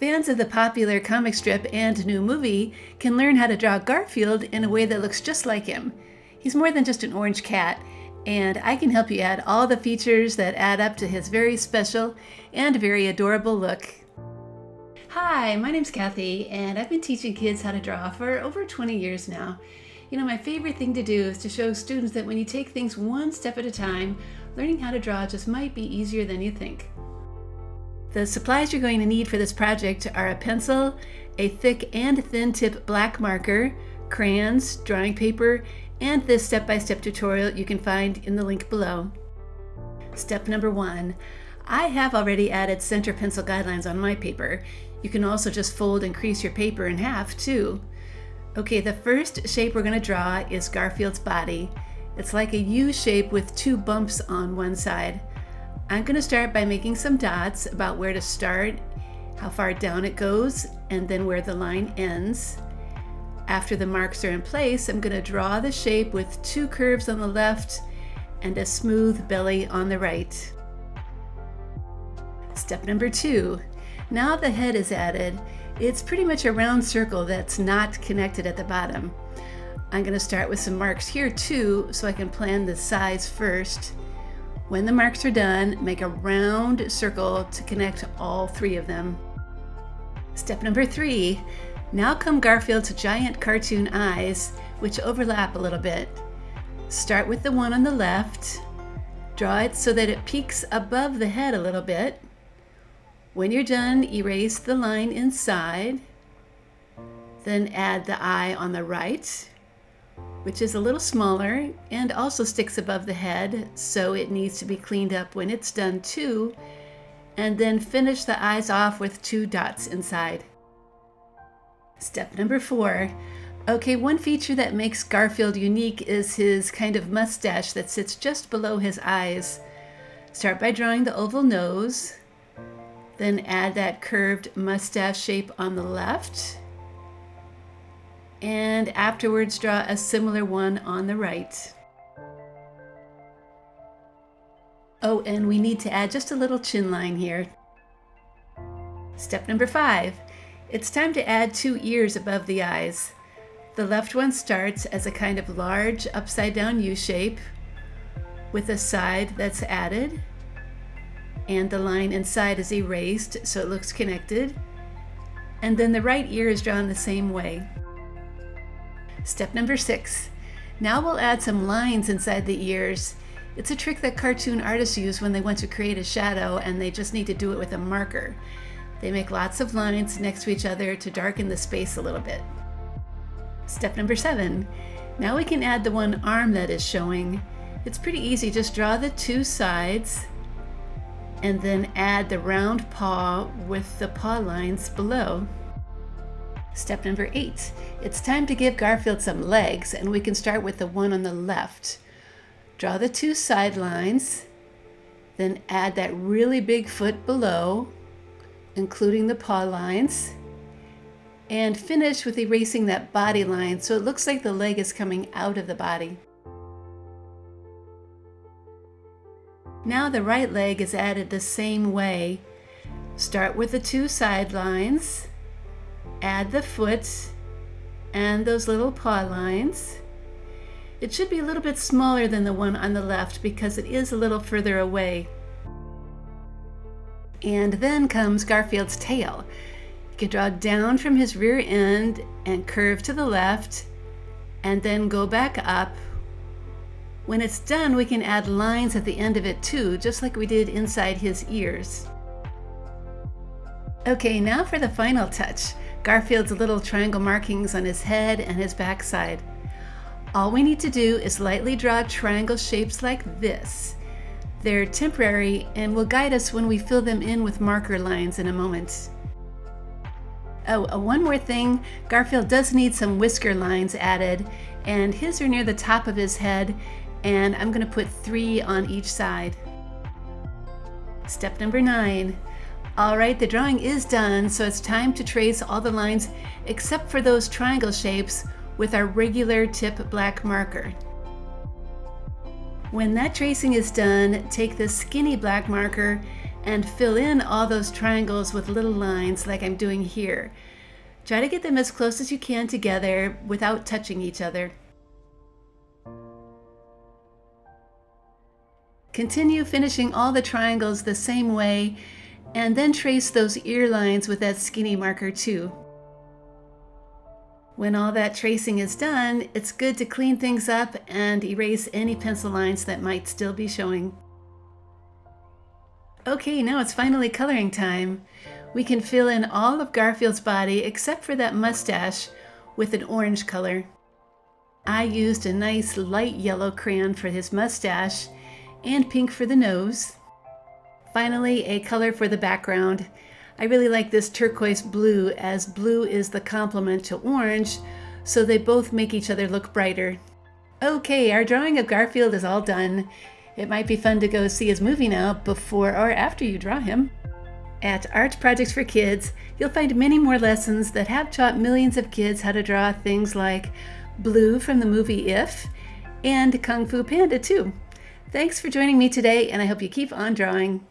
Fans of the popular comic strip and new movie can learn how to draw Garfield in a way that looks just like him. He's more than just an orange cat, and I can help you add all the features that add up to his very special and very adorable look. Hi, my name's Kathy, and I've been teaching kids how to draw for over 20 years now. You know, my favorite thing to do is to show students that when you take things one step at a time, learning how to draw just might be easier than you think. The supplies you're going to need for this project are a pencil, a thick and thin tip black marker, crayons, drawing paper, and this step-by-step tutorial you can find in the link below. Step number 1. I have already added center pencil guidelines on my paper. You can also just fold and crease your paper in half too. Okay, the first shape we're going to draw is Garfield's body. It's like a U shape with 2 bumps on one side. I'm going to start by making some dots about where to start, how far down it goes, and then where the line ends. After the marks are in place, I'm going to draw the shape with 2 curves on the left and a smooth belly on the right. Step number 2. Now the head is added, it's pretty much a round circle that's not connected at the bottom. I'm going to start with some marks here too, so I can plan the size first. When the marks are done, make a round circle to connect all 3 of them. Step number 3. Now come Garfield's giant cartoon eyes, which overlap a little bit. Start with the one on the left. Draw it so that it peaks above the head a little bit. When you're done, erase the line inside. Then add the eye on the right, which is a little smaller and also sticks above the head, so it needs to be cleaned up when it's done too. And then finish the eyes off with 2 dots inside. Step number 4. Okay, one feature that makes Garfield unique is his kind of mustache that sits just below his eyes. Start by drawing the oval nose, then add that curved mustache shape on the left, and afterwards draw a similar one on the right. Oh, and we need to add just a little chin line here. Step number 5. It's time to add 2 ears above the eyes. The left one starts as a kind of large upside down U shape with a side that's added, and the line inside is erased so it looks connected, and then the right ear is drawn the same way. Step number 6. Now we'll add some lines inside the ears. It's a trick that cartoon artists use when they want to create a shadow and they just need to do it with a marker. They make lots of lines next to each other to darken the space a little bit. Step number 7. Now we can add the one arm that is showing. It's pretty easy, just draw the 2 sides and then add the round paw with the paw lines below. Step number 8. It's time to give Garfield some legs, and we can start with the one on the left. Draw the 2 side lines, then add that really big foot below, including the paw lines, and finish with erasing that body line so it looks like the leg is coming out of the body. Now the right leg is added the same way. Start with the 2 side lines, add the foot and those little paw lines. It should be a little bit smaller than the one on the left because it is a little further away. And then comes Garfield's tail. You can draw down from his rear end and curve to the left and then go back up. When it's done, we can add lines at the end of it too, just like we did inside his ears. Okay, now for the final touch. Garfield's little triangle markings on his head and his backside. All we need to do is lightly draw triangle shapes like this. They're temporary and will guide us when we fill them in with marker lines in a moment. Oh, one more thing, Garfield does need some whisker lines added, and his are near the top of his head, and I'm going to put 3 on each side. Step number 9. All right, the drawing is done, so it's time to trace all the lines except for those triangle shapes with our regular tip black marker. When that tracing is done, take the skinny black marker and fill in all those triangles with little lines like I'm doing here. Try to get them as close as you can together without touching each other. Continue finishing all the triangles the same way, and then trace those ear lines with that skinny marker too. When all that tracing is done, it's good to clean things up and erase any pencil lines that might still be showing. Okay, now it's finally coloring time. We can fill in all of Garfield's body except for that mustache with an orange color. I used a nice light yellow crayon for his mustache and pink for the nose. Finally, a color for the background. I really like this turquoise blue, as blue is the complement to orange, so they both make each other look brighter. Okay, our drawing of Garfield is all done. It might be fun to go see his movie now before or after you draw him. At Art Projects for Kids, you'll find many more lessons that have taught millions of kids how to draw things like Blue from the movie If, and Kung Fu Panda too. Thanks for joining me today, and I hope you keep on drawing.